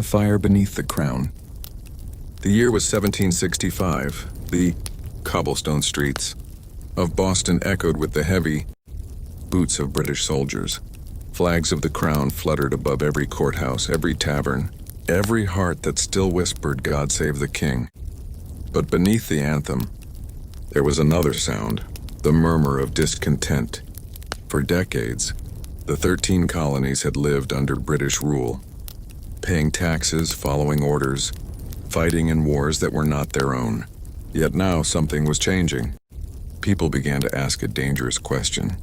the fire beneath the crown. The year was 1765. The cobblestone streets of Boston echoed with the heavy boots of British soldiers. Flags of the crown fluttered above every courthouse, every tavern, every heart that still whispered, "God save the King." But beneath the anthem, there was another sound, the murmur of discontent. For decades, the 13 colonies had lived under British rule, paying taxes, following orders, fighting in wars that were not their own. Yet now something was changing. People began to ask a dangerous question.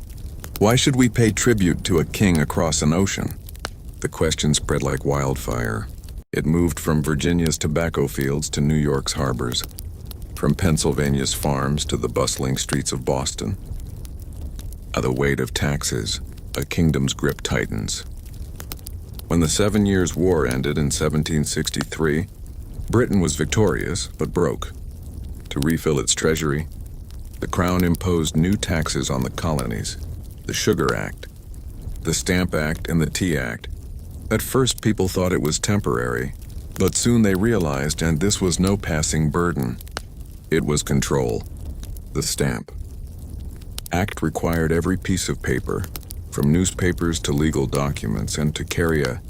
Why should we pay tribute to a king across an ocean? The question spread like wildfire. It moved from Virginia's tobacco fields to New York's harbors, from Pennsylvania's farms to the bustling streets of Boston. The weight of taxes, a kingdom's grip tightens. When the 7 Years' War ended in 1763, Britain was victorious but broke. To refill its treasury, the Crown imposed new taxes on the colonies: the Sugar Act, the Stamp Act, and the Tea Act. At first, people thought it was temporary, but soon they realized, and this was no passing burden. It was control. The Stamp Act required every piece of paper, from newspapers to legal documents, and to carry a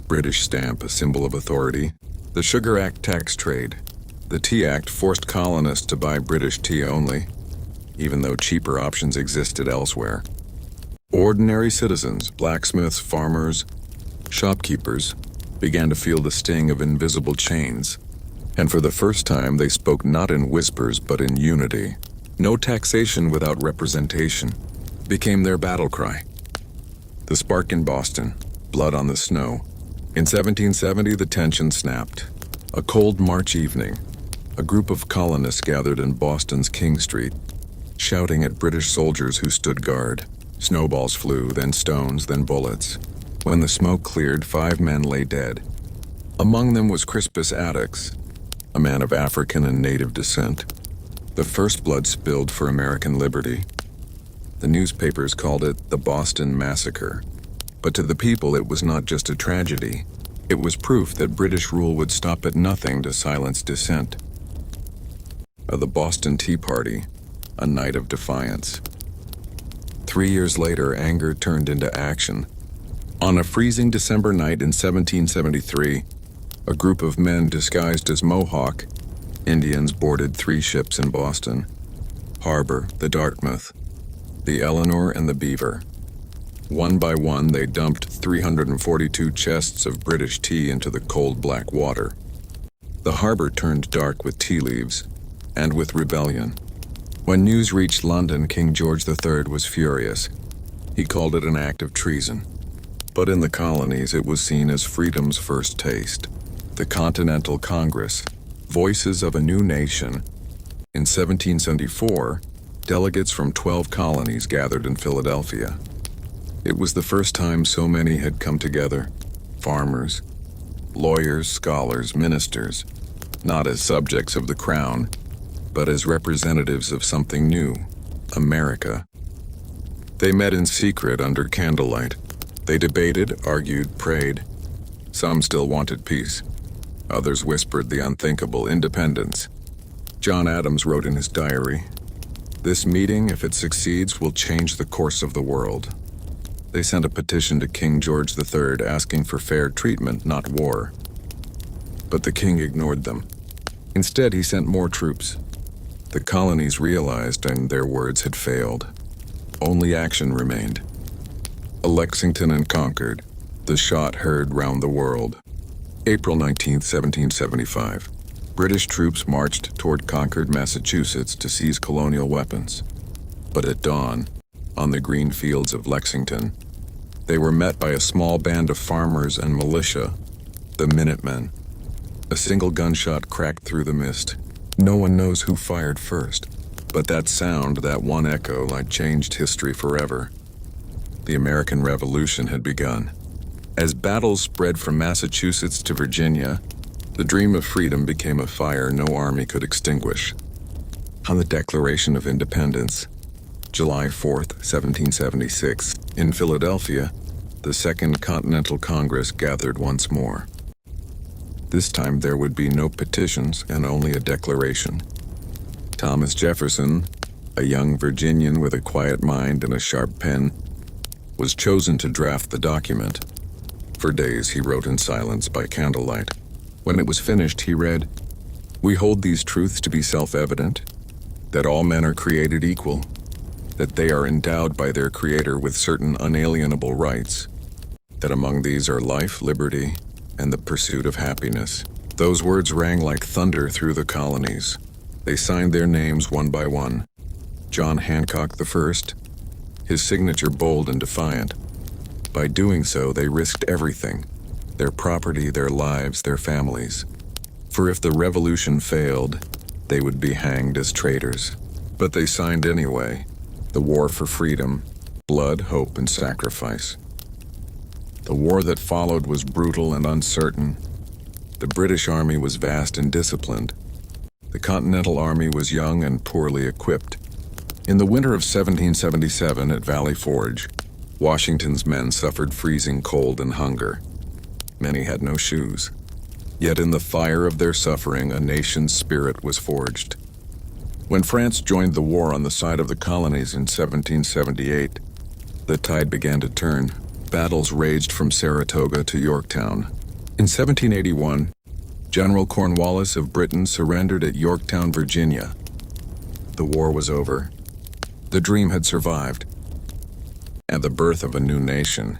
British stamp, a symbol of authority. The Sugar Act taxed trade. The Tea Act forced colonists to buy British tea only, even though cheaper options existed elsewhere. Ordinary citizens, blacksmiths, farmers, shopkeepers, began to feel the sting of invisible chains. And for the first time, they spoke not in whispers but in unity. No taxation without representation became their battle cry. The spark in Boston, blood on the snow. In 1770, the tension snapped. A cold March evening, a group of colonists gathered in Boston's King Street, shouting at British soldiers who stood guard. Snowballs flew, then stones, then bullets. When the smoke cleared, 5 men lay dead. Among them was Crispus Attucks, a man of African and native descent. The first blood spilled for American liberty. The newspapers called it the Boston Massacre. But to the people, it was not just a tragedy. It was proof that British rule would stop at nothing to silence dissent. The Boston Tea Party, a night of defiance. 3 years later, anger turned into action. On a freezing December night in 1773, a group of men disguised as Mohawk Indians boarded 3 ships in Boston Harbor, the Dartmouth, the Eleanor, and the Beaver. One by one, they dumped 342 chests of British tea into the cold black water. The harbor turned dark with tea leaves and with rebellion. When news reached London, King George III was furious. He called it an act of treason. But in the colonies, it was seen as freedom's first taste. The Continental Congress, Voices of a New Nation. In 1774, delegates from 12 colonies gathered in Philadelphia. It was the first time so many had come together: farmers, lawyers, scholars, ministers, not as subjects of the crown, but as representatives of something new, America. They met in secret under candlelight. They debated, argued, prayed. Some still wanted peace. Others whispered the unthinkable: independence. John Adams wrote in his diary, "This meeting, if it succeeds, will change the course of the world." They sent a petition to King George III asking for fair treatment, not war. But the king ignored them. Instead, he sent more troops. The colonies realized, and their words had failed. Only action remained. Lexington and Concord, the shot heard round the world. April 19, 1775. British troops marched toward Concord, Massachusetts to seize colonial weapons. But at dawn, on the green fields of Lexington, they were met by a small band of farmers and militia, the Minutemen. A single gunshot cracked through the mist. No one knows who fired first, but that sound, that one echo, like changed history forever. The American Revolution had begun. As battles spread from Massachusetts to Virginia, the dream of freedom became a fire no army could extinguish. On the Declaration of Independence, July 4th, 1776, in Philadelphia, the Second Continental Congress gathered once more. This time there would be no petitions and only a declaration. Thomas Jefferson, a young Virginian with a quiet mind and a sharp pen, was chosen to draft the document. For days he wrote in silence by candlelight. When it was finished, he read, "We hold these truths to be self-evident, that all men are created equal, that they are endowed by their Creator with certain unalienable rights, that among these are life, liberty, and the pursuit of happiness." Those words rang like thunder through the colonies. They signed their names one by one. John Hancock I, his signature bold and defiant. By doing so, they risked everything, their property, their lives, their families. For if the revolution failed, they would be hanged as traitors. But they signed anyway. The war for freedom, blood, hope, and sacrifice. The war that followed was brutal and uncertain. The British Army was vast and disciplined. The Continental Army was young and poorly equipped. In the winter of 1777 at Valley Forge, Washington's men suffered freezing cold and hunger. Many had no shoes. Yet in the fire of their suffering, a nation's spirit was forged. When France joined the war on the side of the colonies in 1778, the tide began to turn. Battles raged from Saratoga to Yorktown. In 1781, General Cornwallis of Britain surrendered at Yorktown, Virginia. The war was over. The dream had survived, and the birth of a new nation.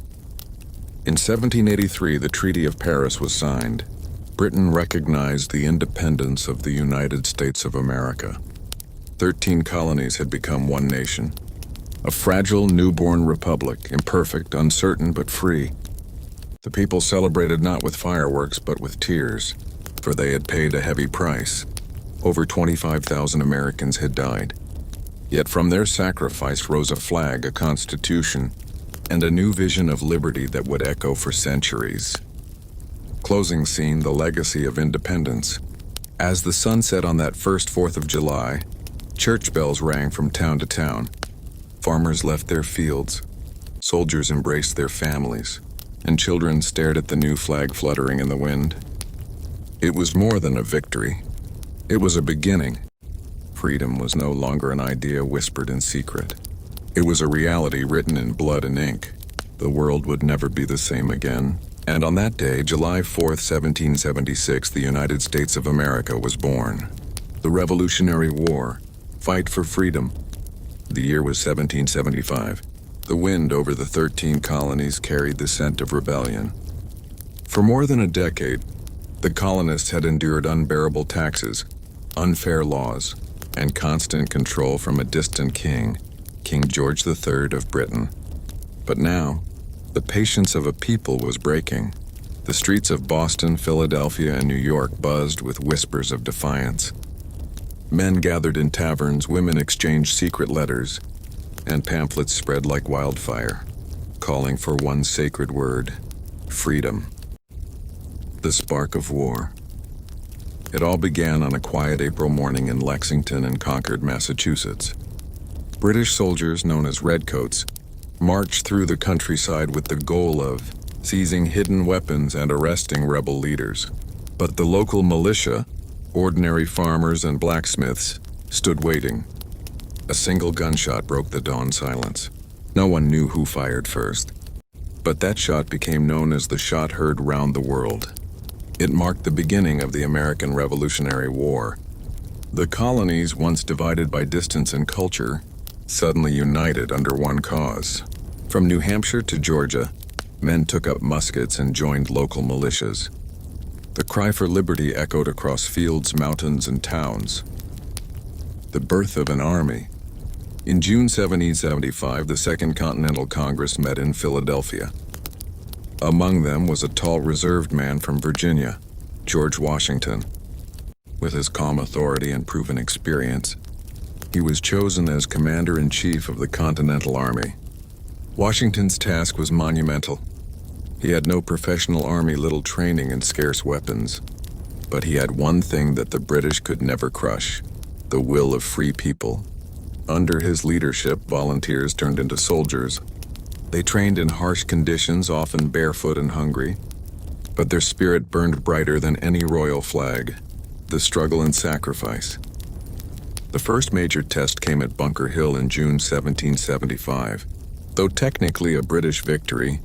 In 1783, the Treaty of Paris was signed. Britain recognized the independence of the United States of America. 13 colonies had become one nation. A fragile, newborn republic, imperfect, uncertain, but free. The people celebrated not with fireworks, but with tears, for they had paid a heavy price. Over 25,000 Americans had died. Yet from their sacrifice rose a flag, a constitution, and a new vision of liberty that would echo for centuries. Closing scene, the legacy of independence. As the sun set on that first 4th of July, church bells rang from town to town. Farmers left their fields, soldiers embraced their families, and children stared at the new flag fluttering in the wind. It was more than a victory. It was a beginning. Freedom was no longer an idea whispered in secret. It was a reality written in blood and ink. The world would never be the same again. And on that day, July 4th, 1776, the United States of America was born. The Revolutionary War, fight for freedom. The year was 1775. The wind over the 13 colonies carried the scent of rebellion. For more than a decade, the colonists had endured unbearable taxes, unfair laws, and constant control from a distant king, King George III of Britain. But now, the patience of a people was breaking. The streets of Boston, Philadelphia, and New York buzzed with whispers of defiance. Men gathered in taverns, women exchanged secret letters, and pamphlets spread like wildfire, calling for one sacred word: freedom. The spark of war. It all began on a quiet April morning in Lexington and Concord, Massachusetts. British soldiers, known as Redcoats, marched through the countryside with the goal of seizing hidden weapons and arresting rebel leaders. But the local militia, ordinary farmers and blacksmiths, stood waiting. A single gunshot broke the dawn silence. No one knew who fired first, but that shot became known as the shot heard round the world. It marked the beginning of the American Revolutionary War. The colonies, once divided by distance and culture, suddenly united under one cause. From New Hampshire to Georgia, men took up muskets and joined local militias. The cry for liberty echoed across fields, mountains, and towns. The birth of an army. In June 1775, the Second Continental Congress met in Philadelphia. Among them was a tall, reserved man from Virginia, George Washington. With his calm authority and proven experience, he was chosen as commander-in-chief of the Continental Army. Washington's task was monumental. He had no professional army, little training, and scarce weapons. But he had one thing that the British could never crush: the will of free people. Under his leadership, volunteers turned into soldiers. They trained in harsh conditions, often barefoot and hungry. but their spirit burned brighter than any royal flag, the struggle and sacrifice. The first major test came at Bunker Hill in June 1775. Though technically a British victory,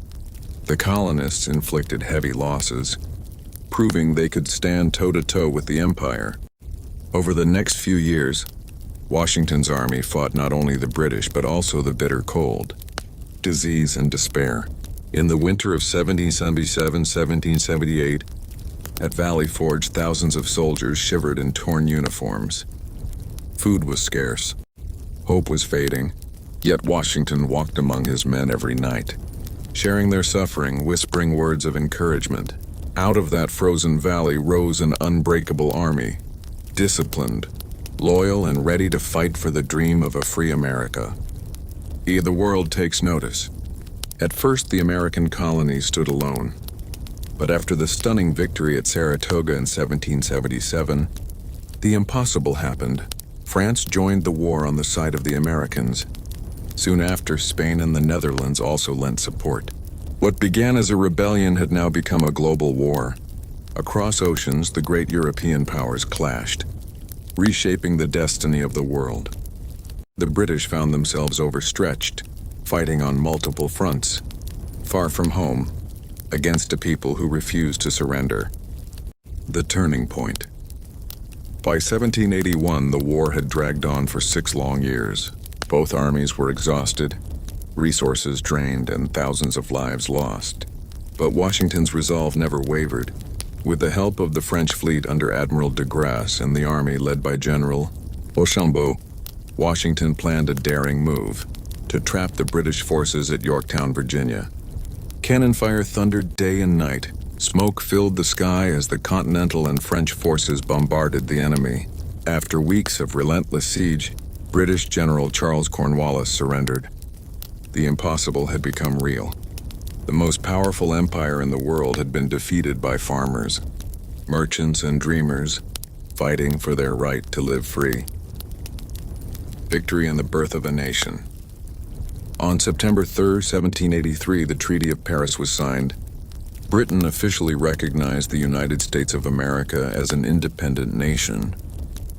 the colonists inflicted heavy losses, proving they could stand toe-to-toe with the Empire. Over the next few years, Washington's army fought not only the British but also the bitter cold, disease, and despair. In the winter of 1777-1778, at Valley Forge, thousands of soldiers shivered in torn uniforms. Food was scarce. Hope was fading, yet Washington walked among his men every night, sharing their suffering, whispering words of encouragement. Out of that frozen valley rose an unbreakable army, disciplined, loyal, and ready to fight for the dream of a free America. The world takes notice. At first, the American colonies stood alone. But after the stunning victory at Saratoga in 1777, the impossible happened. France joined the war on the side of the Americans. Soon after, Spain and the Netherlands also lent support. What began as a rebellion had now become a global war. Across oceans, the great European powers clashed, reshaping the destiny of the world. The British found themselves overstretched, fighting on multiple fronts, far from home, against a people who refused to surrender. The turning point. By 1781, the war had dragged on for 6 long years. Both armies were exhausted, resources drained, and thousands of lives lost. But Washington's resolve never wavered. With the help of the French fleet under Admiral de Grasse and the army led by General Rochambeau, Washington planned a daring move to trap the British forces at Yorktown, Virginia. Cannon fire thundered day and night. Smoke filled the sky as the Continental and French forces bombarded the enemy. After weeks of relentless siege, British General Charles Cornwallis surrendered. The impossible had become real. The most powerful empire in the world had been defeated by farmers, merchants, and dreamers fighting for their right to live free. Victory and the birth of a nation. On September 3, 1783, the Treaty of Paris was signed. Britain officially recognized the United States of America as an independent nation.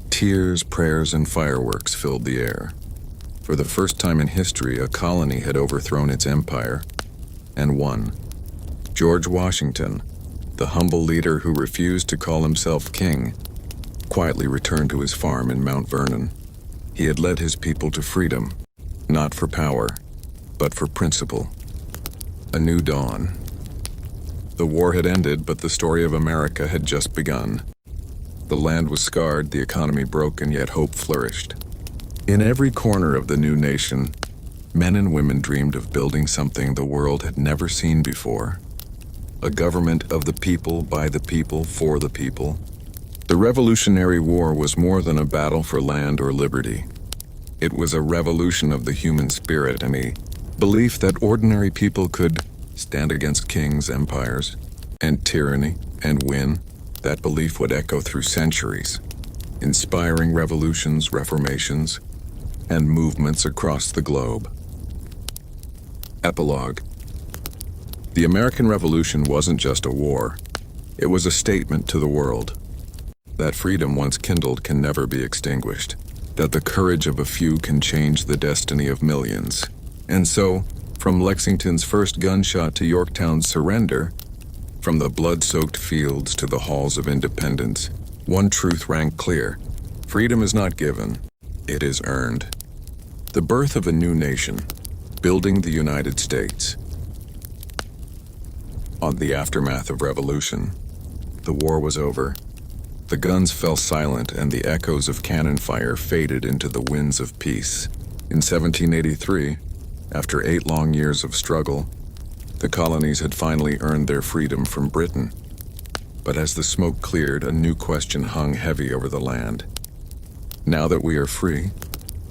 Tears, prayers, and fireworks filled the air. For the first time in history, a colony had overthrown its empire and won. George Washington, the humble leader who refused to call himself king, quietly returned to his farm in Mount Vernon. He had led his people to freedom, not for power, but for principle. A new dawn. The war had ended, but the story of America had just begun. The land was scarred, the economy broken, yet hope flourished. In every corner of the new nation, men and women dreamed of building something the world had never seen before. A government of the people, by the people, for the people. The Revolutionary War was more than a battle for land or liberty. It was a revolution of the human spirit and a belief that ordinary people could stand against kings, empires, and tyranny, and win. That belief would echo through centuries, inspiring revolutions, reformations, and movements across the globe. Epilogue. The American Revolution wasn't just a war. It was a statement to the world that freedom once kindled can never be extinguished, that the courage of a few can change the destiny of millions. And so, from Lexington's first gunshot to Yorktown's surrender, from the blood-soaked fields to the halls of independence, one truth rang clear: freedom is not given, it is earned. The birth of a new nation, building the United States. On the aftermath of revolution, the war was over. The guns fell silent and the echoes of cannon fire faded into the winds of peace. In 1783, after 8 long years of struggle, the colonies had finally earned their freedom from Britain. But as the smoke cleared, a new question hung heavy over the land. Now that we are free,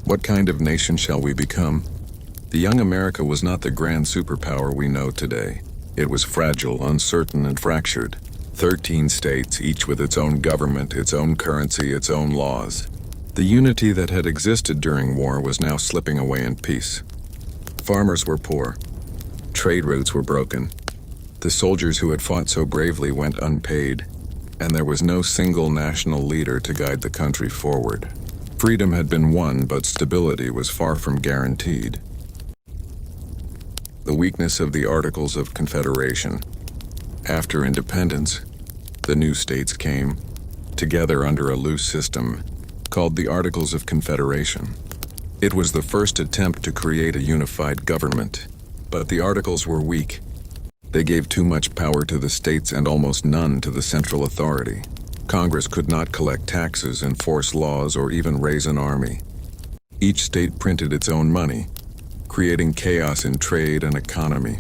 what kind of nation shall we become? The young America was not the grand superpower we know today. It was fragile, uncertain, and fractured. 13 states, each with its own government, its own currency, its own laws. The unity that had existed during war was now slipping away in peace. Farmers were poor. Trade routes were broken. The soldiers who had fought so bravely went unpaid, and there was no single national leader to guide the country forward. Freedom had been won, but stability was far from guaranteed. The weakness of the Articles of Confederation. After independence, the new states came together under a loose system called the Articles of Confederation. It was the first attempt to create a unified government, but the Articles were weak. They gave too much power to the states and almost none to the central authority. Congress could not collect taxes, enforce laws, or even raise an army. Each state printed its own money, creating chaos in trade and economy.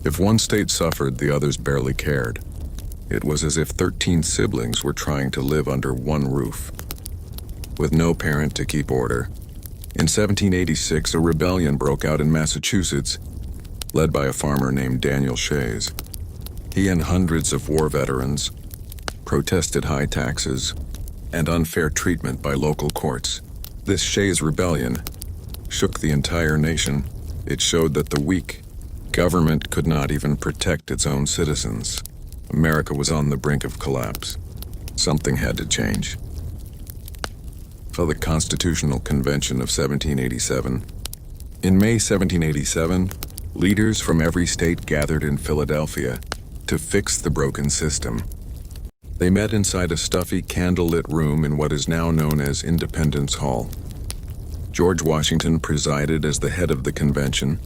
If one state suffered, the others barely cared. It was as if 13 siblings were trying to live under one roof, with no parent to keep order. In 1786, a rebellion broke out in Massachusetts, led by a farmer named Daniel Shays. He and hundreds of war veterans protested high taxes and unfair treatment by local courts. This Shays rebellion shook the entire nation. It showed that the weak government could not even protect its own citizens. America was on the brink of collapse. Something had to change. For the Constitutional Convention of 1787. In May 1787, leaders from every state gathered in Philadelphia to fix the broken system. They met inside a stuffy, candlelit room in what is now known as Independence Hall. George Washington presided as the head of the convention,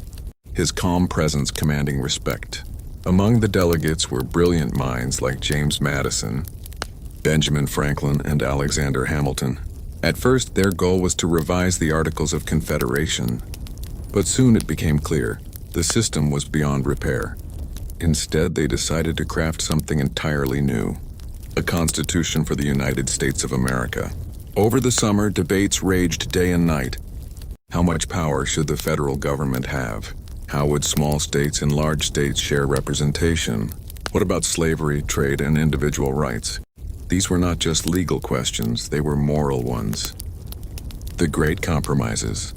his calm presence commanding respect. Among the delegates were brilliant minds like James Madison, Benjamin Franklin, and Alexander Hamilton. At first, their goal was to revise the Articles of Confederation, but soon it became clear the system was beyond repair. Instead, they decided to craft something entirely new, a constitution for the United States of America. Over the summer, debates raged day and night. How much power should the federal government have? How would small states and large states share representation? What about slavery, trade, and individual rights? These were not just legal questions, they were moral ones. The Great Compromises.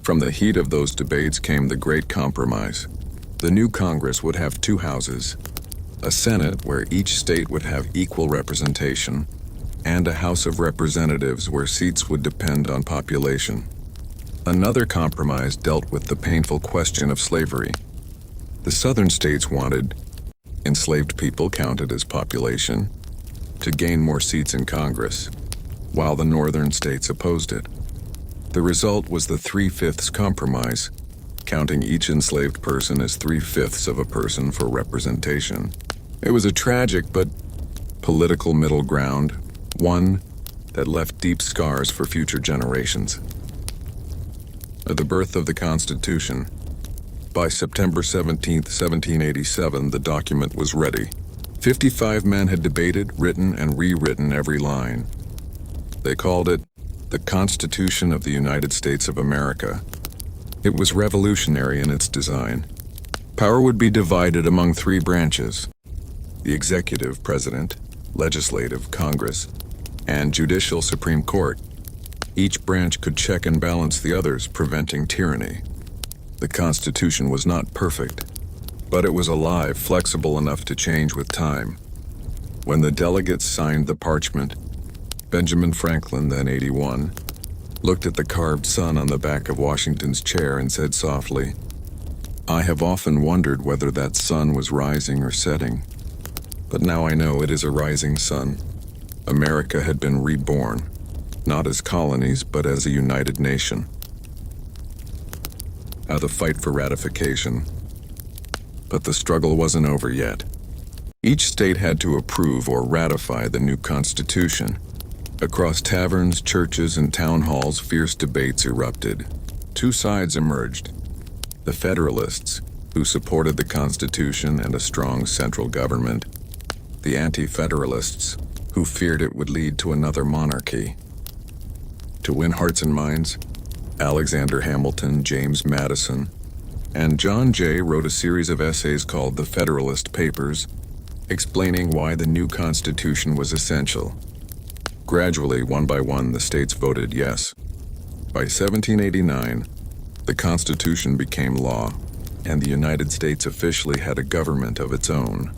From the heat of those debates came the Great Compromise. The new Congress would have two houses, a Senate where each state would have equal representation, and a House of Representatives where seats would depend on population. Another compromise dealt with the painful question of slavery. The southern states wanted enslaved people counted as population to gain more seats in Congress, while the northern states opposed it. The result was the 3/5 compromise, counting each enslaved person as 3/5 of a person for representation. It was a tragic but political middle ground, one that left deep scars for future generations. At the birth of the Constitution, by September 17, 1787, the document was ready. 55 men had debated, written, and rewritten every line. They called it the Constitution of the United States of America. It was revolutionary in its design. Power would be divided among three branches: the executive, president, legislative, Congress, and judicial, Supreme Court. Each branch could check and balance the others, preventing tyranny. The Constitution was not perfect, but it was alive, flexible enough to change with time. When the delegates signed the parchment, Benjamin Franklin, then 81, looked at the carved sun on the back of Washington's chair and said softly, "I have often wondered whether that sun was rising or setting, but now I know it is a rising sun." America had been reborn, not as colonies, but as a united nation. Now the fight for ratification. But the struggle wasn't over yet. Each state had to approve or ratify the new Constitution. Across taverns, churches, and town halls, fierce debates erupted. Two sides emerged: the Federalists, who supported the Constitution and a strong central government; the Anti-Federalists, who feared it would lead to another monarchy. To win hearts and minds, Alexander Hamilton, James Madison, and John Jay wrote a series of essays called the Federalist Papers, explaining why the new Constitution was essential. Gradually, one by one, the states voted yes. By 1789, the Constitution became law. and the United States officially had a government of its own.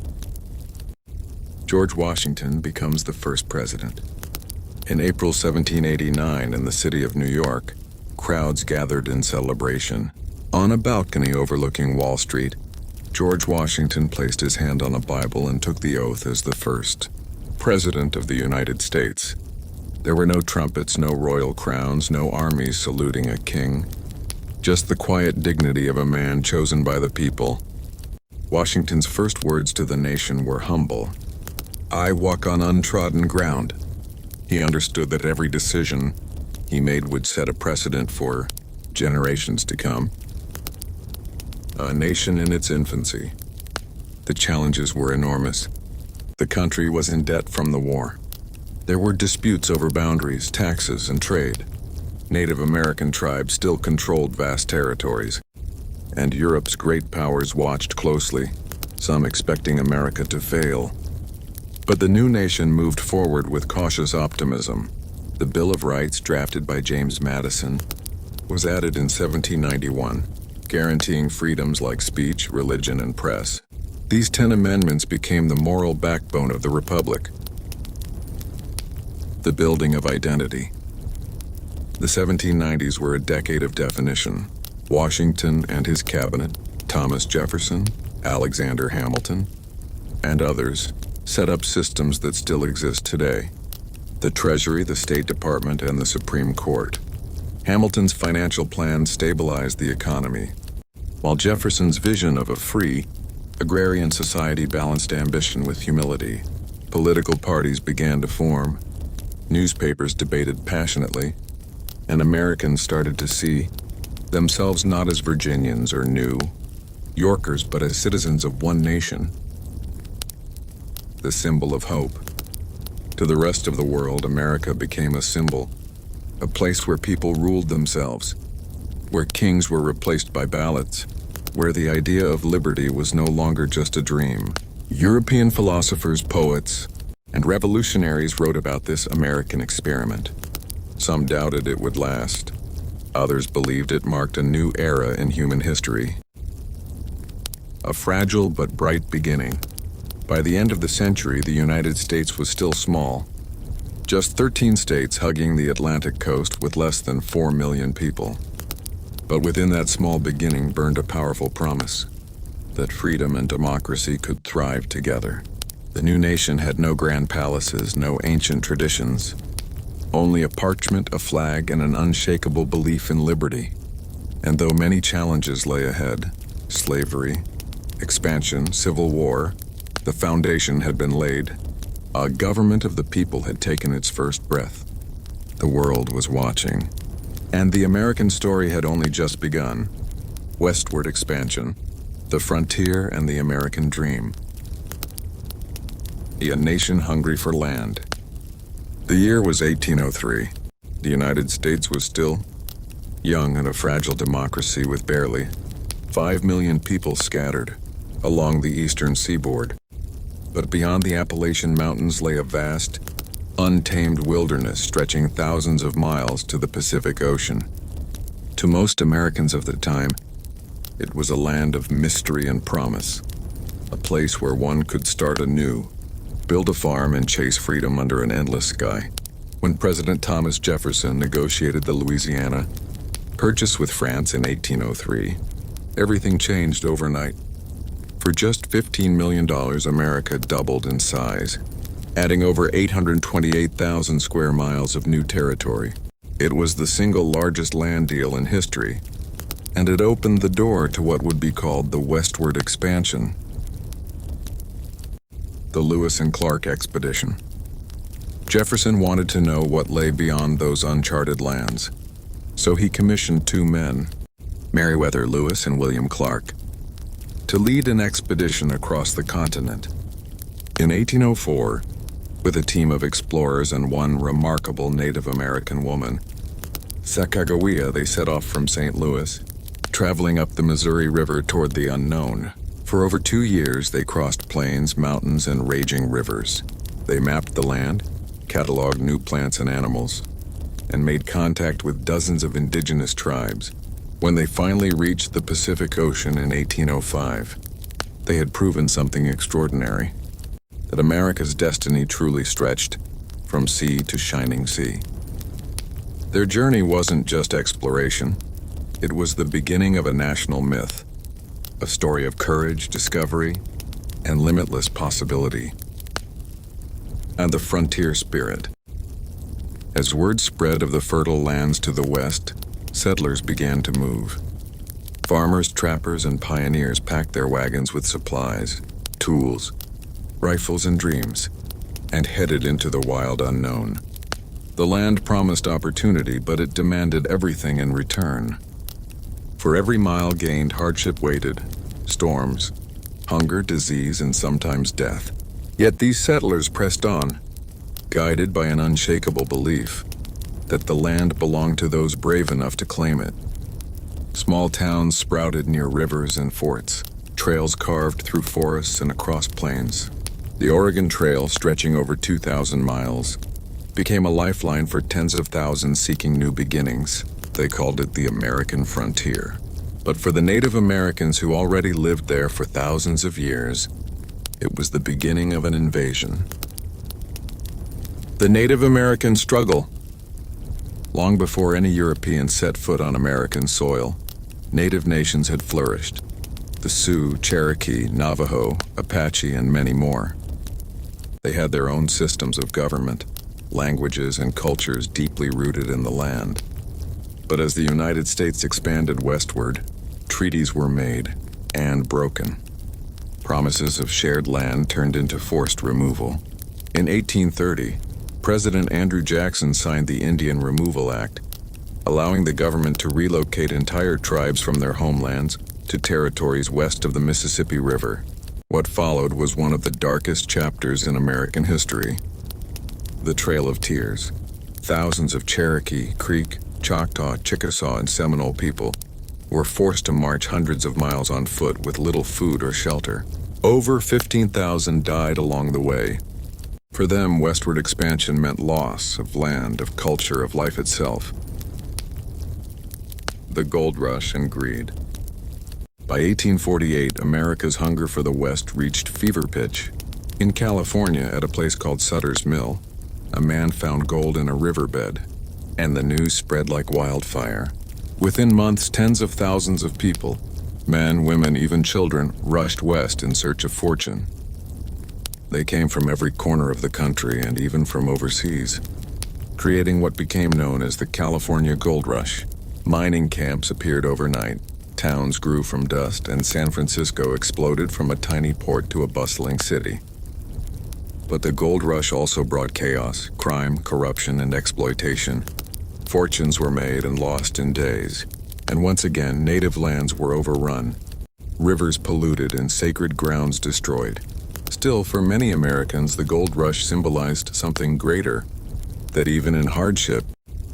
George Washington becomes the first president. In April 1789, in the city of New York, crowds gathered in celebration. On a balcony overlooking Wall Street, George Washington placed his hand on a Bible and took the oath as the first President of the United States. There were no trumpets, no royal crowns, no armies saluting a king, just the quiet dignity of a man chosen by the people. Washington's first words to the nation were humble. "I walk on untrodden ground." He understood that every decision he made would set a precedent for generations to come. A nation in its infancy. The challenges were enormous. The country was in debt from the war. There were disputes over boundaries, taxes, and trade. Native American tribes still controlled vast territories, and Europe's great powers watched closely, some expecting America to fail. But the new nation moved forward with cautious optimism. The Bill of Rights, drafted by James Madison, was added in 1791, guaranteeing freedoms like speech, religion, and press. These 10 amendments became the moral backbone of the Republic. The building of identity. The 1790s were a decade of definition. Washington and his cabinet, Thomas Jefferson, Alexander Hamilton, and others, set up systems that still exist today. The Treasury, the State Department, and the Supreme Court. Hamilton's financial plan stabilized the economy, while Jefferson's vision of a free, agrarian society balanced ambition with humility. Political parties began to form. Newspapers debated passionately, and Americans started to see themselves not as Virginians or New Yorkers, but as citizens of one nation. The symbol of hope. To the rest of the world, America became a symbol, a place where people ruled themselves, where kings were replaced by ballots, where the idea of liberty was no longer just a dream. European philosophers, poets, and revolutionaries wrote about this American experiment. Some doubted it would last. Others believed it marked a new era in human history. A fragile but bright beginning. By the end of the century, the United States was still small. Just 13 states hugging the Atlantic coast with less than 4 million people. But within that small beginning burned a powerful promise that freedom and democracy could thrive together. The new nation had no grand palaces, no ancient traditions, only a parchment, a flag, and an unshakable belief in liberty. And though many challenges lay ahead, slavery, expansion, civil war, the foundation had been laid. A government of the people had taken its first breath. The world was watching. And the American story had only just begun. Westward expansion, the frontier, and the American dream. A nation hungry for land. The year was 1803. The United States was still young and a fragile democracy with barely 5 million people scattered along the eastern seaboard. But beyond the Appalachian Mountains lay a vast, untamed wilderness stretching thousands of miles to the Pacific Ocean. To most Americans of the time, it was a land of mystery and promise, a place where one could start anew, build a farm, and chase freedom under an endless sky. When President Thomas Jefferson negotiated the Louisiana Purchase with France in 1803, everything changed overnight. For just $15 million, America doubled in size, adding over 828,000 square miles of new territory. It was the single largest land deal in history, and it opened the door to what would be called the westward expansion. The Lewis and Clark Expedition. Jefferson wanted to know what lay beyond those uncharted lands, so he commissioned 2 men, Meriwether Lewis and William Clark, to lead an expedition across the continent. In 1804, with a team of explorers and one remarkable Native American woman, Sacagawea, they set off from St. Louis, traveling up the Missouri River toward the unknown. For over 2 years, they crossed plains, mountains, and raging rivers. They mapped the land, cataloged new plants and animals, and made contact with dozens of indigenous tribes. When they finally reached the Pacific Ocean in 1805, they had proven something extraordinary, that America's destiny truly stretched from sea to shining sea. Their journey wasn't just exploration, it was the beginning of a national myth, a story of courage, discovery, and limitless possibility. And the frontier spirit. As word spread of the fertile lands to the west, settlers began to move. Farmers, trappers, and pioneers packed their wagons with supplies, tools, rifles, and dreams, and headed into the wild unknown. The land promised opportunity, but it demanded everything in return. For every mile gained, hardship waited, storms, hunger, disease, and sometimes death. Yet these settlers pressed on, guided by an unshakable belief that the land belonged to those brave enough to claim it. Small towns sprouted near rivers and forts, trails carved through forests and across plains. The Oregon Trail, stretching over 2,000 miles, became a lifeline for tens of thousands seeking new beginnings. They called it the American frontier. But for the Native Americans who already lived there for thousands of years, it was the beginning of an invasion. The Native American struggle. Long before any Europeans set foot on American soil, Native nations had flourished. The Sioux, Cherokee, Navajo, Apache, and many more. They had their own systems of government, languages, and cultures deeply rooted in the land. But as the United States expanded westward, treaties were made and broken. Promises of shared land turned into forced removal. In 1830, President Andrew Jackson signed the Indian Removal Act, allowing the government to relocate entire tribes from their homelands to territories west of the Mississippi River. What followed was one of the darkest chapters in American history. The Trail of Tears. Thousands of Cherokee, Creek, Choctaw, Chickasaw, and Seminole people were forced to march hundreds of miles on foot with little food or shelter. Over 15,000 died along the way. For them, westward expansion meant loss of land, of culture, of life itself. The gold rush and greed. By 1848, America's hunger for the West reached fever pitch. In California, at a place called Sutter's Mill, a man found gold in a riverbed, and the news spread like wildfire. Within months, tens of thousands of people, men, women, even children, rushed west in search of fortune. They came from every corner of the country and even from overseas, creating what became known as the California Gold Rush. Mining camps appeared overnight, towns grew from dust, and San Francisco exploded from a tiny port to a bustling city. But the gold rush also brought chaos, crime, corruption, and exploitation. Fortunes were made and lost in days, and once again, native lands were overrun, rivers polluted, and sacred grounds destroyed. Still, for many Americans, the gold rush symbolized something greater, that even in hardship,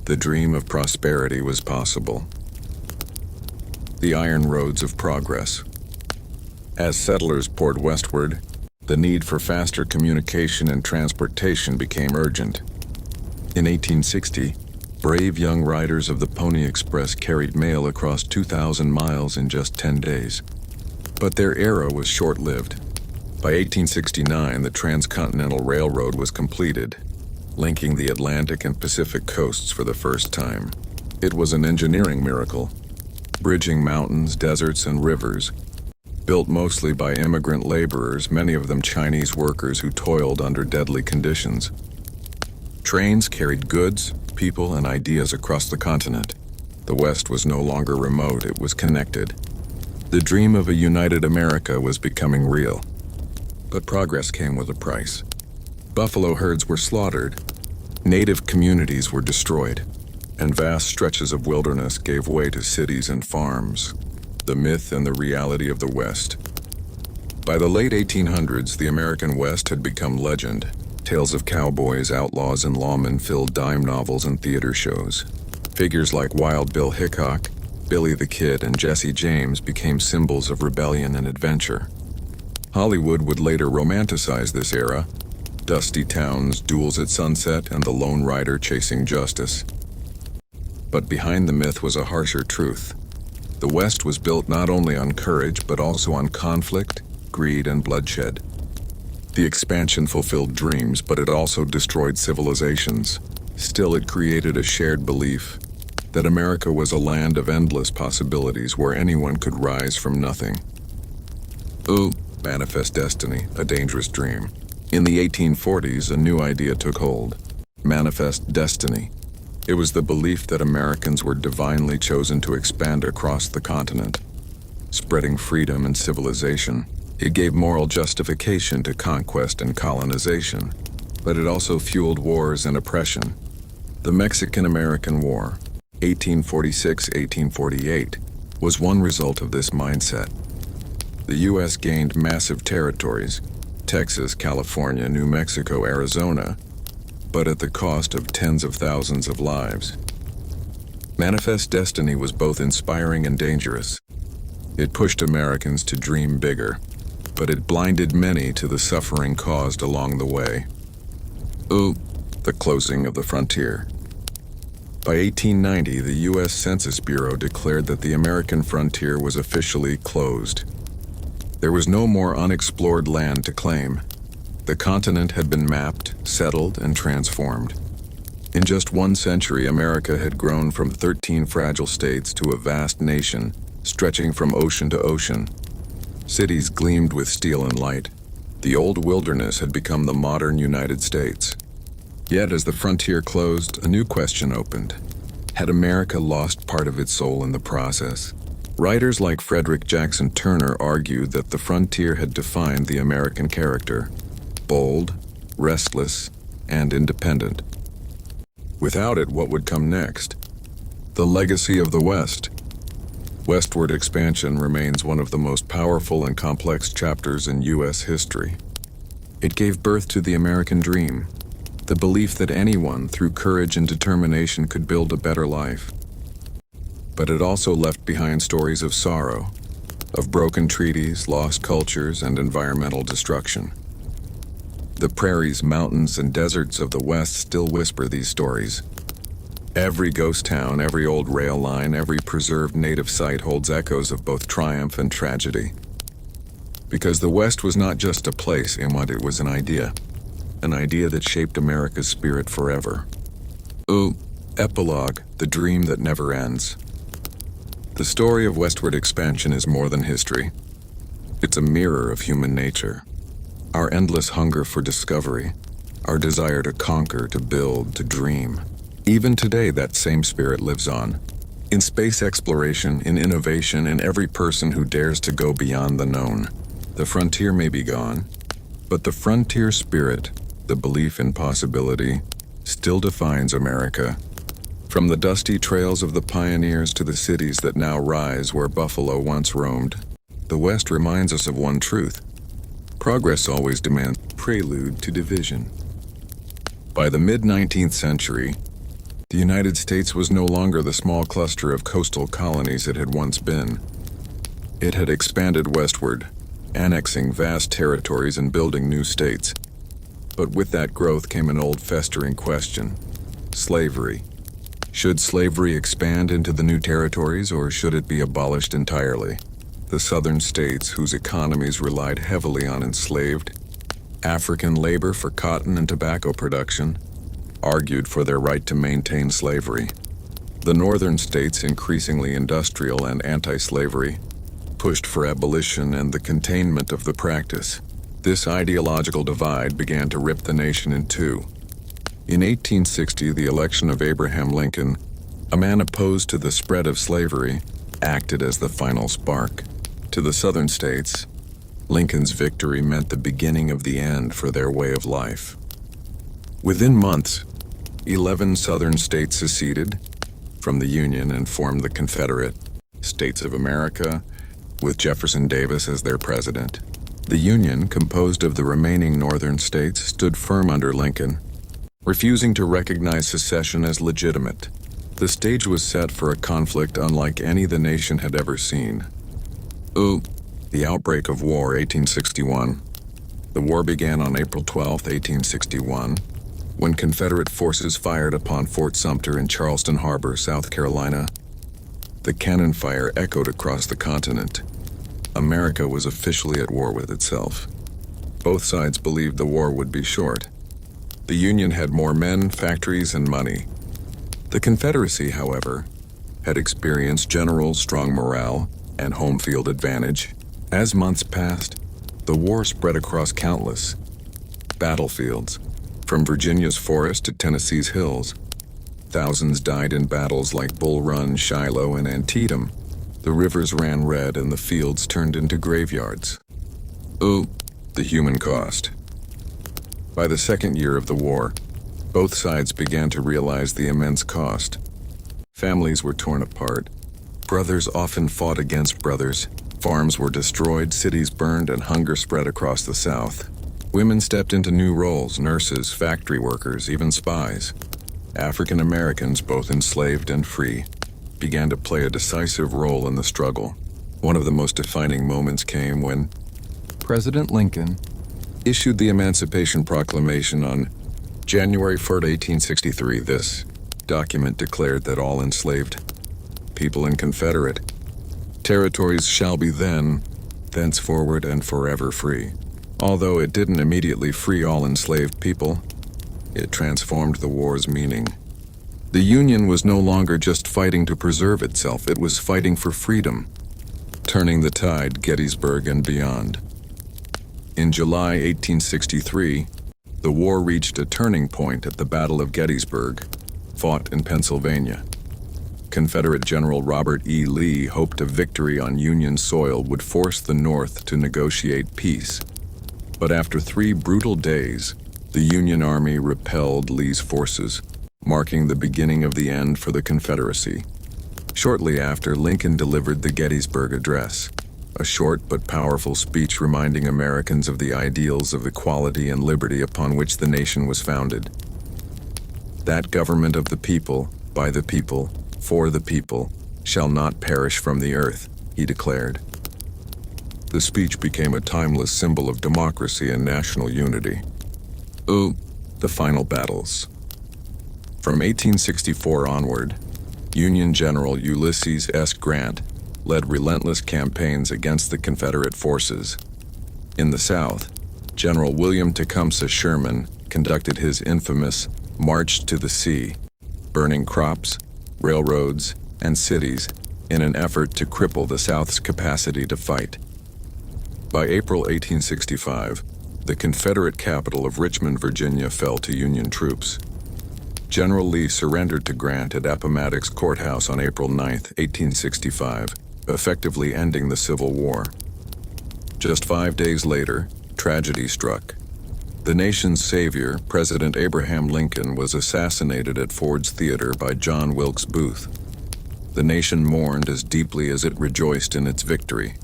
the dream of prosperity was possible. The iron roads of progress. As settlers poured westward, the need for faster communication and transportation became urgent. In 1860, brave young riders of the Pony Express carried mail across 2,000 miles in just 10 days. But their era was short-lived. By 1869, the Transcontinental Railroad was completed, linking the Atlantic and Pacific coasts for the first time. It was an engineering miracle, bridging mountains, deserts, and rivers, built mostly by immigrant laborers, many of them Chinese workers who toiled under deadly conditions. Trains carried goods, people, and ideas across the continent. The West was no longer remote, it was connected. The dream of a united America was becoming real. But progress came with a price. Buffalo herds were slaughtered, native communities were destroyed, and vast stretches of wilderness gave way to cities and farms. The myth and the reality of the West. By the late 1800s, the American West had become legend. Tales of cowboys, outlaws, and lawmen filled dime novels and theater shows. Figures like Wild Bill Hickok, Billy the Kid, and Jesse James became symbols of rebellion and adventure. Hollywood would later romanticize this era: dusty towns, duels at sunset, and the lone rider chasing justice. But behind the myth was a harsher truth. The West was built not only on courage but also on conflict, greed, and bloodshed. The expansion fulfilled dreams, but it also destroyed civilizations. Still, it created a shared belief that America was a land of endless possibilities where anyone could rise from nothing. Ooh, manifest destiny, a dangerous dream. In the 1840s, a new idea took hold. Manifest destiny. It was the belief that Americans were divinely chosen to expand across the continent, spreading freedom and civilization. It gave moral justification to conquest and colonization, but it also fueled wars and oppression. The Mexican-American War, 1846-1848, was one result of this mindset. The U.S. gained massive territories, Texas, California, New Mexico, Arizona, but at the cost of tens of thousands of lives. Manifest destiny was both inspiring and dangerous. It pushed Americans to dream bigger, but it blinded many to the suffering caused along the way. Ooh, the closing of the frontier. By 1890, the U.S. Census Bureau declared that the American frontier was officially closed. There was no more unexplored land to claim. The continent had been mapped, settled, and transformed. In just 1 century, America had grown from 13 fragile states to a vast nation, stretching from ocean to ocean. Cities gleamed with steel and light. The old wilderness had become the modern United States. Yet, as the frontier closed, a new question opened. Had America lost part of its soul in the process? Writers like Frederick Jackson Turner argued that the frontier had defined the American character: bold, restless, and independent. Without it, what would come next? The legacy of the West. Westward expansion remains one of the most powerful and complex chapters in U.S. history. It gave birth to the American dream, the belief that anyone, through courage and determination, could build a better life. But it also left behind stories of sorrow, of broken treaties, lost cultures, and environmental destruction. The prairies, mountains, and deserts of the West still whisper these stories. Every ghost town, every old rail line, every preserved native site holds echoes of both triumph and tragedy. Because the West was not just a place, it was an idea that shaped America's spirit forever. Ooh, epilogue, the dream that never ends. The story of westward expansion is more than history. It's a mirror of human nature. Our endless hunger for discovery, our desire to conquer, to build, to dream. Even today, that same spirit lives on. In space exploration, in innovation, in every person who dares to go beyond the known. The frontier may be gone, but the frontier spirit, the belief in possibility, still defines America. From the dusty trails of the pioneers to the cities that now rise where buffalo once roamed, the West reminds us of one truth: progress always demands prelude to division. By the mid-19th century, the United States was no longer the small cluster of coastal colonies it had once been. It had expanded westward, annexing vast territories and building new states. But with that growth came an old festering question: slavery. Should slavery expand into the new territories, or should it be abolished entirely? The southern states, whose economies relied heavily on enslaved African labor for cotton and tobacco production, argued for their right to maintain slavery. The northern states, increasingly industrial and anti-slavery, pushed for abolition and the containment of the practice. This ideological divide began to rip the nation in two. In 1860, the election of Abraham Lincoln, a man opposed to the spread of slavery, acted as the final spark. To the southern states, Lincoln's victory meant the beginning of the end for their way of life. Within months, 11 southern states seceded from the Union and formed the Confederate States of America, with Jefferson Davis as their president. The Union, composed of the remaining northern states, stood firm under Lincoln, refusing to recognize secession as legitimate. The stage was set for a conflict unlike any the nation had ever seen. The outbreak of war, 1861. The war began on April 12, 1861, when Confederate forces fired upon Fort Sumter in Charleston Harbor, South Carolina. The cannon fire echoed across the continent. America was officially at war with itself. Both sides believed the war would be short. The Union had more men, factories, and money. The Confederacy, however, had experienced general strong morale and home field advantage. As months passed, the war spread across countless battlefields, from Virginia's forest to Tennessee's hills. Thousands died in battles like Bull Run, Shiloh, and Antietam. The rivers ran red and the fields turned into graveyards. Oh, the human cost. By the second year of the war, both sides began to realize the immense cost. Families were torn apart. Brothers often fought against brothers. Farms were destroyed, cities burned, and hunger spread across the South. Women stepped into new roles: nurses, factory workers, even spies. African Americans, both enslaved and free, began to play a decisive role in the struggle. One of the most defining moments came when President Lincoln issued the Emancipation Proclamation on January 3rd, 1863. This document declared that all enslaved people in Confederate territories shall be thenceforward and forever free. Although it didn't immediately free all enslaved people, it transformed the war's meaning. The Union was no longer just fighting to preserve itself, it was fighting for freedom, turning the tide, Gettysburg and beyond. In July 1863, the war reached a turning point at the Battle of Gettysburg, fought in Pennsylvania. Confederate General Robert E. Lee hoped a victory on Union soil would force the North to negotiate peace. But after 3 brutal days, the Union Army repelled Lee's forces, marking the beginning of the end for the Confederacy. Shortly after, Lincoln delivered the Gettysburg Address, a short but powerful speech reminding Americans of the ideals of equality and liberty upon which the nation was founded. That government of the people, by the people, for the people, shall not perish from the earth, he declared. The speech became a timeless symbol of democracy and national unity. The final battles. From 1864 onward, Union General Ulysses S. Grant led relentless campaigns against the Confederate forces. In the South, General William Tecumseh Sherman conducted his infamous March to the Sea, burning crops, railroads, and cities in an effort to cripple the South's capacity to fight. By April 1865, the Confederate capital of Richmond, Virginia, fell to Union troops. General Lee surrendered to Grant at Appomattox Courthouse on April 9, 1865, effectively ending the Civil War. Just 5 days later, tragedy struck. The nation's savior, President Abraham Lincoln, was assassinated at Ford's Theater by John Wilkes Booth. The nation mourned as deeply as it rejoiced in its victory.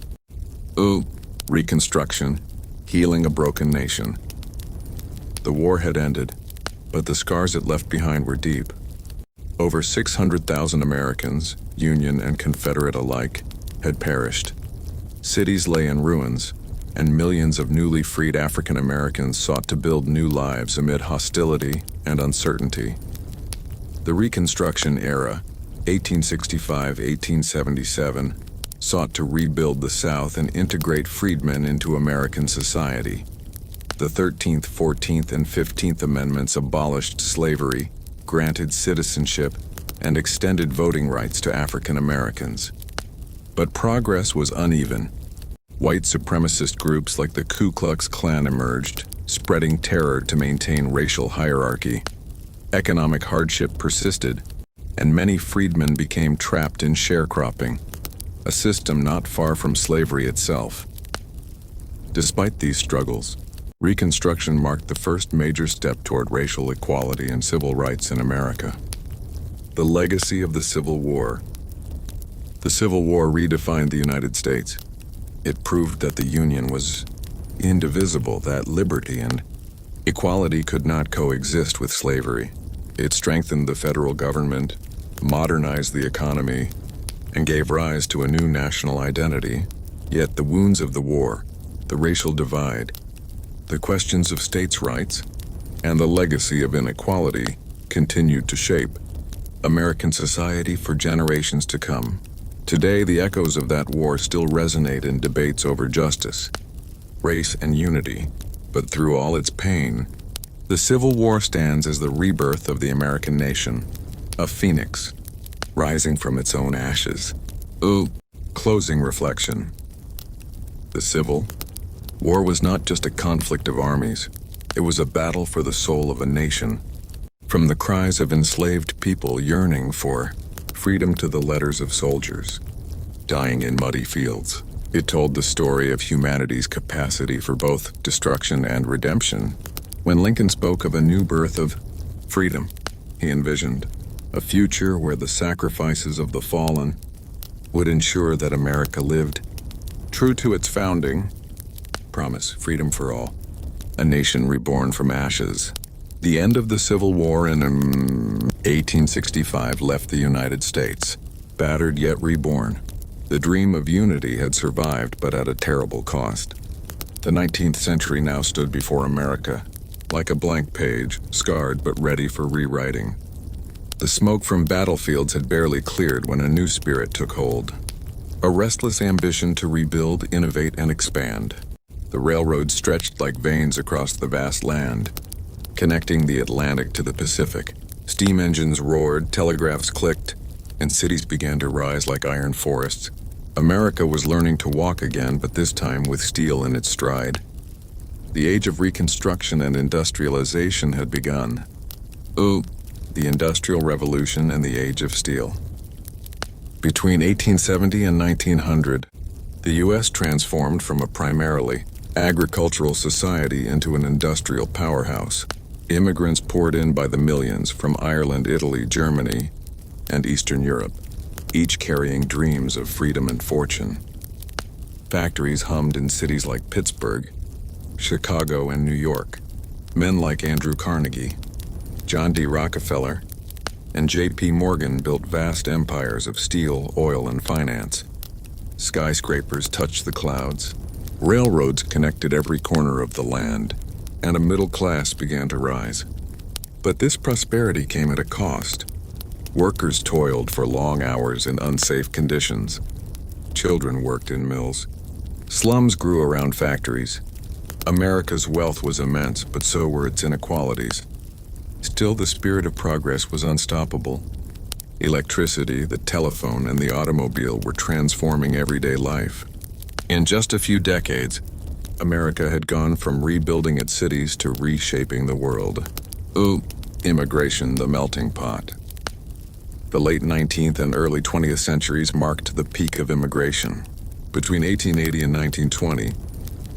Reconstruction, healing a broken nation. The war had ended, but the scars it left behind were deep. Over 600,000 Americans, Union and Confederate alike, had perished. Cities lay in ruins, and millions of newly freed African Americans sought to build new lives amid hostility and uncertainty. The Reconstruction era, 1865-1877, sought to rebuild the South and integrate freedmen into American society. The 13th, 14th, and 15th Amendments abolished slavery, granted citizenship, and extended voting rights to African Americans. But progress was uneven. White supremacist groups like the Ku Klux Klan emerged, spreading terror to maintain racial hierarchy. Economic hardship persisted, and many freedmen became trapped in sharecropping, a system not far from slavery itself. Despite these struggles, Reconstruction marked the first major step toward racial equality and civil rights in America. The legacy of the Civil War. The Civil War redefined the United States. It proved that the Union was indivisible, that liberty and equality could not coexist with slavery. It strengthened the federal government, modernized the economy, and gave rise to a new national identity. Yet the wounds of the war, the racial divide, the questions of states' rights, and the legacy of inequality continued to shape American society for generations to come. Today, the echoes of that war still resonate in debates over justice, race, and unity. But through all its pain, the Civil War stands as the rebirth of the American nation, a phoenix, rising from its own ashes. Closing reflection. The Civil War was not just a conflict of armies. It was a battle for the soul of a nation. From the cries of enslaved people yearning for freedom to the letters of soldiers dying in muddy fields, it told the story of humanity's capacity for both destruction and redemption. When Lincoln spoke of a new birth of freedom, he envisioned a future where the sacrifices of the fallen would ensure that America lived true to its founding promise: freedom for all, a nation reborn from ashes. The end of the Civil War in 1865 left the United States battered yet reborn. The dream of unity had survived, but at a terrible cost. The 19th century now stood before America, like a blank page, scarred but ready for rewriting. The smoke from battlefields had barely cleared when a new spirit took hold. A restless ambition to rebuild, innovate, and expand. The railroads stretched like veins across the vast land, connecting the Atlantic to the Pacific. Steam engines roared, telegraphs clicked, and cities began to rise like iron forests. America was learning to walk again, but this time with steel in its stride. The age of Reconstruction and industrialization had begun. The Industrial Revolution and the Age of Steel. Between 1870 and 1900, the U.S. transformed from a primarily agricultural society into an industrial powerhouse. Immigrants poured in by the millions from Ireland, Italy, Germany, and Eastern Europe, each carrying dreams of freedom and fortune. Factories hummed in cities like Pittsburgh, Chicago, and New York. Men like Andrew Carnegie, John D. Rockefeller, and J.P. Morgan built vast empires of steel, oil, and finance. Skyscrapers touched the clouds. Railroads connected every corner of the land, and a middle class began to rise. But this prosperity came at a cost. Workers toiled for long hours in unsafe conditions. Children worked in mills. Slums grew around factories. America's wealth was immense, but so were its inequalities. Still, the spirit of progress was unstoppable. Electricity, the telephone, and the automobile were transforming everyday life. In just a few decades, America had gone from rebuilding its cities to reshaping the world. Immigration, the melting pot. The late 19th and early 20th centuries marked the peak of immigration. Between 1880 and 1920,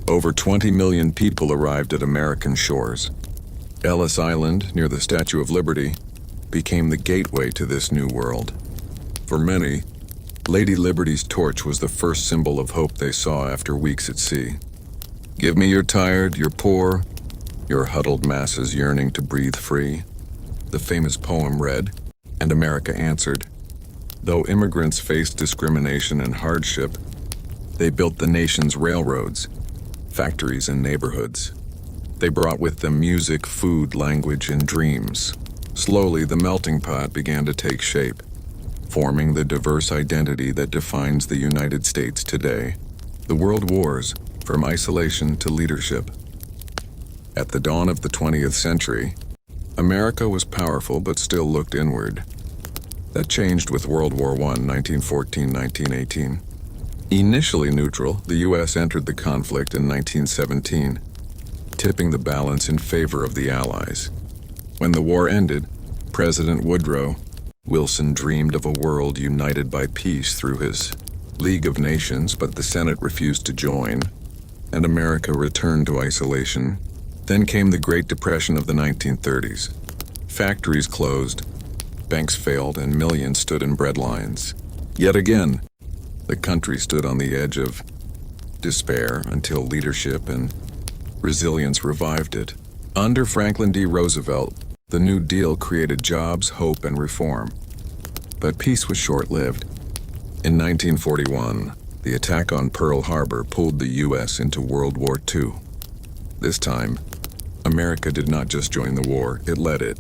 over 20 million people arrived at American shores. Ellis Island, near the Statue of Liberty, became the gateway to this new world. For many, Lady Liberty's torch was the first symbol of hope they saw after weeks at sea. Give me your tired, your poor, your huddled masses yearning to breathe free, the famous poem read, and America answered. Though immigrants faced discrimination and hardship, they built the nation's railroads, factories, and neighborhoods. They brought with them music, food, language, and dreams. Slowly, the melting pot began to take shape, forming the diverse identity that defines the United States today. The world wars, from isolation to leadership. At the dawn of the 20th century, America was powerful but still looked inward. That changed with World War I, 1914-1918. Initially neutral, the U.S. entered the conflict in 1917, tipping the balance in favor of the Allies. When the war ended, President Woodrow Wilson dreamed of a world united by peace through his League of Nations, but the Senate refused to join, and America returned to isolation. Then came the Great Depression of the 1930s. Factories closed, banks failed, and millions stood in breadlines. Yet again, the country stood on the edge of despair until leadership and resilience revived it. Under Franklin D. Roosevelt, the New Deal created jobs, hope, and reform. But peace was short-lived. In 1941, the attack on Pearl Harbor pulled the U.S. into World War II. This time, America did not just join the war, it led it.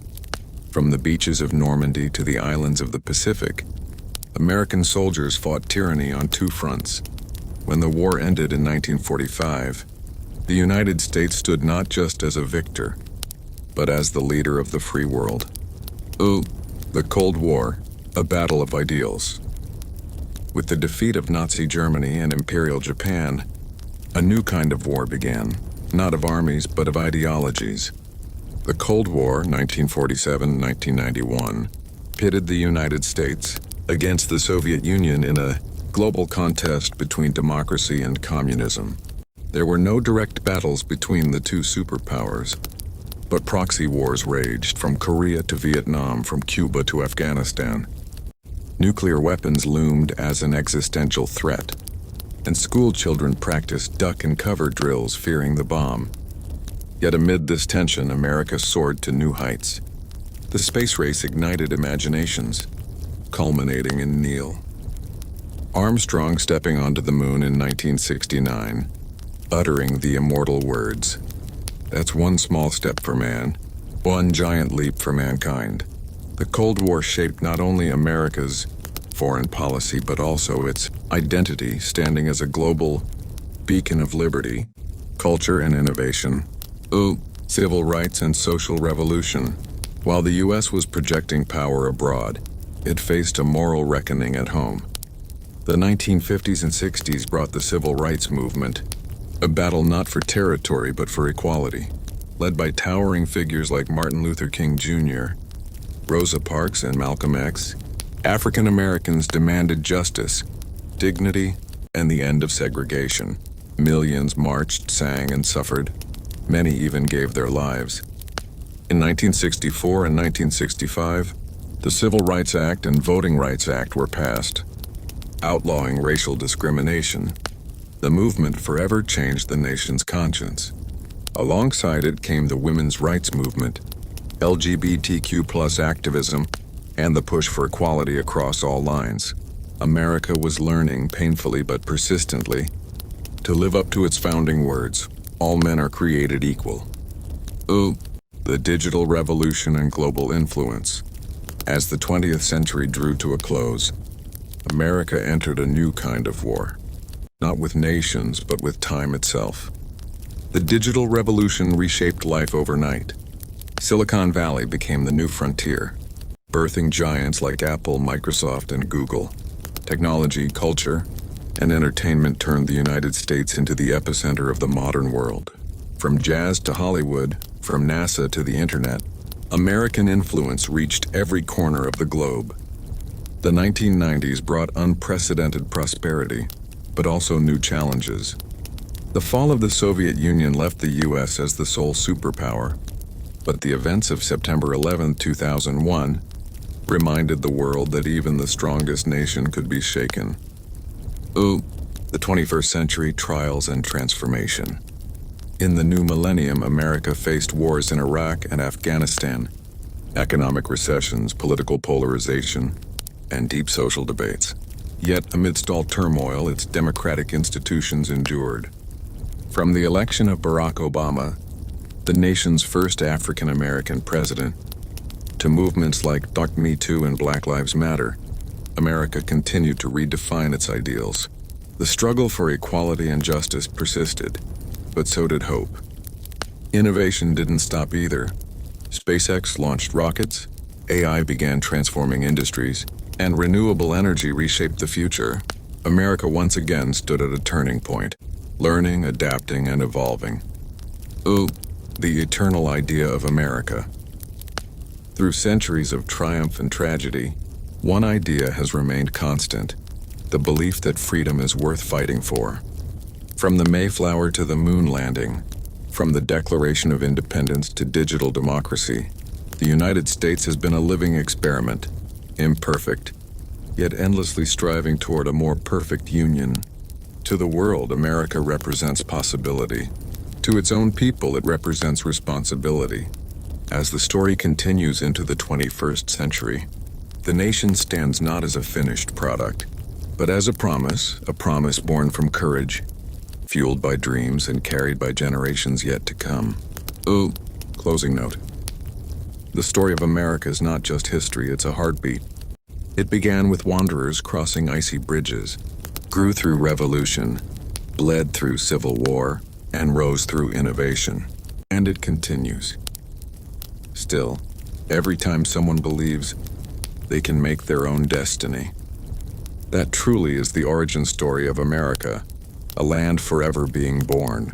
From the beaches of Normandy to the islands of the Pacific, American soldiers fought tyranny on two fronts. When the war ended in 1945, the United States stood not just as a victor, but as the leader of the free world. The Cold War, a battle of ideals. With the defeat of Nazi Germany and Imperial Japan, a new kind of war began, not of armies but of ideologies. The Cold War, 1947-1991, pitted the United States against the Soviet Union in a global contest between democracy and communism. There were no direct battles between the two superpowers, but proxy wars raged from Korea to Vietnam, from Cuba to Afghanistan. Nuclear weapons loomed as an existential threat, and school children practiced duck and cover drills fearing the bomb. Yet amid this tension, America soared to new heights. The space race ignited imaginations, culminating in Neil Armstrong stepping onto the moon in 1969, uttering the immortal words, "That's one small step for man, one giant leap for mankind." The Cold War shaped not only America's foreign policy but also its identity, standing as a global beacon of liberty, culture, and innovation. Civil rights and social revolution. While the U.S. was projecting power abroad, it faced a moral reckoning at home. The 1950s and 60s brought the civil rights movement, a battle not for territory but for equality. Led by towering figures like Martin Luther King Jr., Rosa Parks, and Malcolm X, African Americans demanded justice, dignity, and the end of segregation. Millions marched, sang, and suffered. Many even gave their lives. In 1964 and 1965, the Civil Rights Act and Voting Rights Act were passed, outlawing racial discrimination. The movement forever changed the nation's conscience. Alongside it came the women's rights movement, LGBTQ+ activism, and the push for equality across all lines. America was learning, painfully but persistently, to live up to its founding words, "All men are created equal." The digital revolution and global influence. As the 20th century drew to a close, America entered a new kind of war, not with nations but with time itself. The digital revolution reshaped life overnight. Silicon Valley became the new frontier, birthing giants like Apple, Microsoft, and Google. Technology, culture, and entertainment turned the United States into the epicenter of the modern world. From jazz to Hollywood, from NASA to the internet, American influence reached every corner of the globe. The 1990s brought unprecedented prosperity, but also new challenges. The fall of the Soviet Union left the U.S. as the sole superpower, but the events of September 11, 2001, reminded the world that even the strongest nation could be shaken. The 21st century trials and transformation. In the new millennium, America faced wars in Iraq and Afghanistan, economic recessions, political polarization, and deep social debates. Yet, amidst all turmoil, its democratic institutions endured. From the election of Barack Obama, the nation's first African-American president, to movements like Me Too and Black Lives Matter, America continued to redefine its ideals. The struggle for equality and justice persisted, but so did hope. Innovation didn't stop either. SpaceX launched rockets, AI began transforming industries, and renewable energy reshaped the future. America once again stood at a turning point, learning, adapting, and evolving. The eternal idea of America. Through centuries of triumph and tragedy, one idea has remained constant: the belief that freedom is worth fighting for. From the Mayflower to the moon landing, from the Declaration of Independence to digital democracy, the United States has been a living experiment, imperfect, yet endlessly striving toward a more perfect union. To the world, America represents possibility. To its own people, it represents responsibility. As the story continues into the 21st century, the nation stands not as a finished product, but as a promise born from courage, fueled by dreams and carried by generations yet to come. Closing note. The story of America is not just history, it's a heartbeat. It began with wanderers crossing icy bridges, grew through revolution, bled through civil war, and rose through innovation. And it continues. Still, every time someone believes they can make their own destiny. That truly is the origin story of America, a land forever being born.